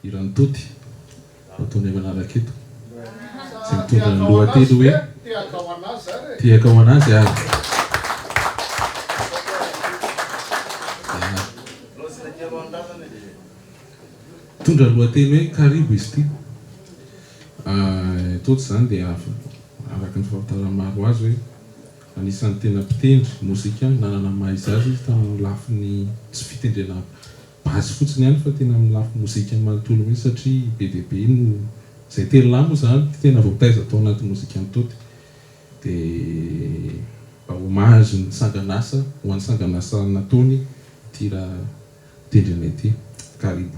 iran'ny Tôty ataony manaraka eto izay mitondra ny lohateny hoe tiaka ho anazy ary mitondra ny lohateny hoe Karibo izy ity. Tôty zany dia araka ny fahafantarana maro azy hoe anisan'ny tena mpitendry mozika nanana maha-izy azy izy tamin'ny lafiny tsy fitendrena bazy fotsiny ihany fa tena amin'ny lafiny mozika manontolo mihitsy satria be dia be no izay telo lahy moa zany tena voataiza atao anaty mozika ny Tôty dia mba hommage ny sangan'asa ho an'ny sangan'asa nataony ity raha tendrena ity Karibo.